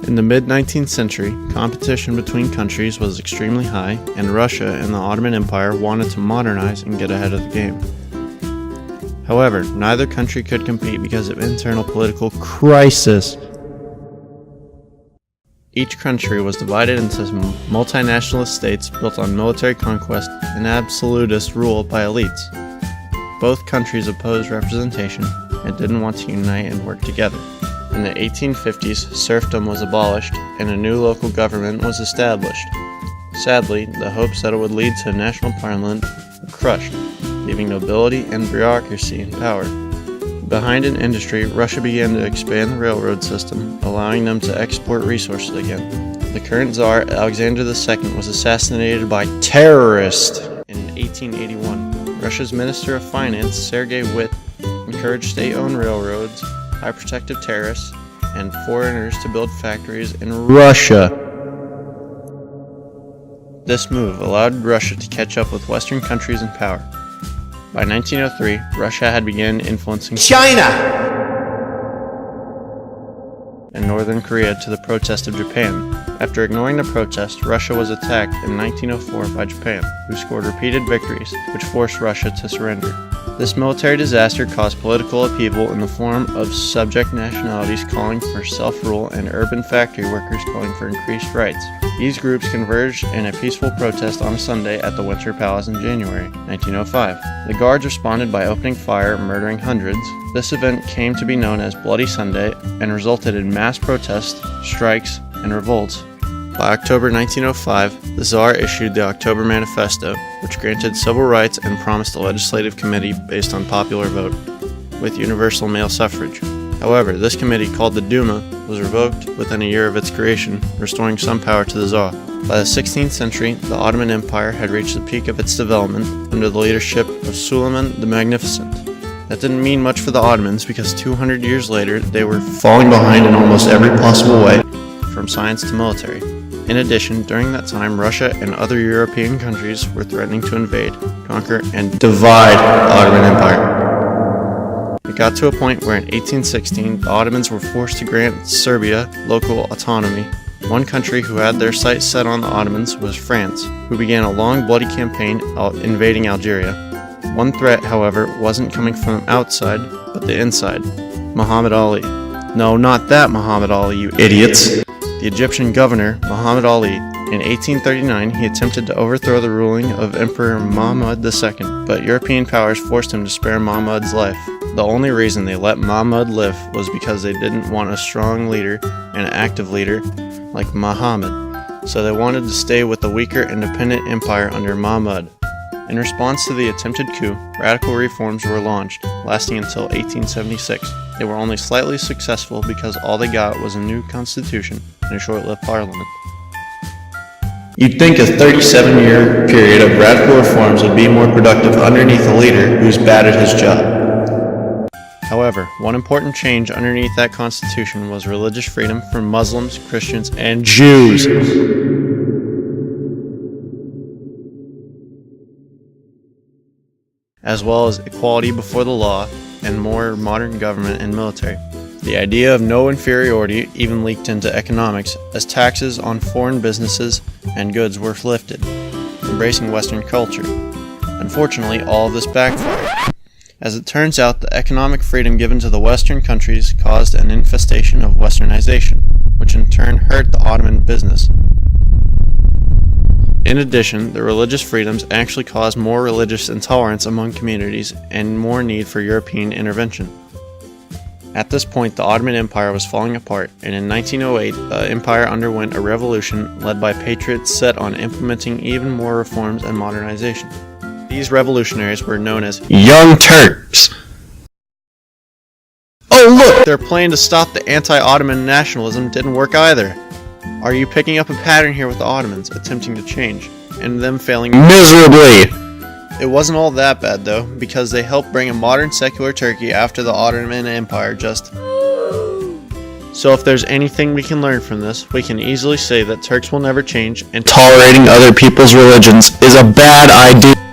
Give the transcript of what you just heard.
In the mid-19th century, competition between countries was extremely high, and Russia and the Ottoman Empire wanted to modernize and get ahead of the game. However, neither country could compete because of internal political crisis. Each country was divided into multinational states built on military conquest and absolutist rule by elites. Both countries opposed representation and didn't want to unite and work together. In the 1850s, serfdom was abolished and a new local government was established. Sadly, the hopes that it would lead to a national parliament were crushed, leaving nobility and bureaucracy in power. Behind in industry, Russia began to expand the railroad system, allowing them to export resources again. The current Tsar, Alexander II, was assassinated by terrorists in 1881. Russia's Minister of Finance, Sergei Witt, encouraged state-owned railroads, high protective tariffs, and foreigners to build factories in Russia. This move allowed Russia to catch up with Western countries in power. By 1903, Russia had begun influencing China and Northern Korea to the protest of Japan. After ignoring the protest, Russia was attacked in 1904 by Japan, who scored repeated victories, which forced Russia to surrender. This military disaster caused political upheaval in the form of subject nationalities calling for self-rule and urban factory workers calling for increased rights. These groups converged in a peaceful protest on a Sunday at the Winter Palace in January 1905. The guards responded by opening fire, murdering hundreds. This event came to be known as Bloody Sunday and resulted in mass protests, strikes, and revolts. By October 1905, the Tsar issued the October Manifesto, which granted civil rights and promised a legislative committee based on popular vote, with universal male suffrage. However, this committee, called the Duma, was revoked within a year of its creation, restoring some power to the Tsar. By the 16th century, the Ottoman Empire had reached the peak of its development under the leadership of Suleiman the Magnificent. That didn't mean much for the Ottomans because 200 years later, they were falling behind in almost every possible way, from science to military. In addition, during that time, Russia and other European countries were threatening to invade, conquer, and divide the Ottoman Empire. It got to a point where in 1816, the Ottomans were forced to grant Serbia local autonomy. One country who had their sights set on the Ottomans was France, who began a long, bloody campaign invading Algeria. One threat, however, wasn't coming from outside, but the inside. Muhammad Ali. No, not that Muhammad Ali, you idiots! The Egyptian governor, Muhammad Ali. In 1839, he attempted to overthrow the ruling of Emperor Mahmud II, but European powers forced him to spare Mahmud's life. The only reason they let Mahmud live was because they didn't want a strong leader and an active leader like Muhammad, so they wanted to stay with the weaker independent empire under Mahmud. In response to the attempted coup, radical reforms were launched, lasting until 1876. They were only slightly successful because all they got was a new constitution and a short-lived parliament. You'd think a 37-year period of radical reforms would be more productive underneath a leader who's bad at his job. However, one important change underneath that constitution was religious freedom for Muslims, Christians, and Jews. As well as equality before the law and more modern government and military. The idea of no inferiority even leaked into economics as taxes on foreign businesses and goods were lifted, embracing Western culture. Unfortunately, all of this backfired. As it turns out, the economic freedom given to the Western countries caused an infestation of Westernization, which in turn hurt the Ottoman business. In addition, the religious freedoms actually caused more religious intolerance among communities and more need for European intervention. At this point, the Ottoman Empire was falling apart, and in 1908, the empire underwent a revolution led by patriots set on implementing even more reforms and modernization. These revolutionaries were known as Young Turks. Oh look! Their plan to stop the anti-Ottoman nationalism didn't work either. Are you picking up a pattern here with the Ottomans attempting to change, and them failing miserably? It wasn't all that bad though, because they helped bring a modern secular Turkey after the Ottoman Empire just... So if there's anything we can learn from this, we can easily say that Turks will never change, and tolerating other people's religions is a bad idea.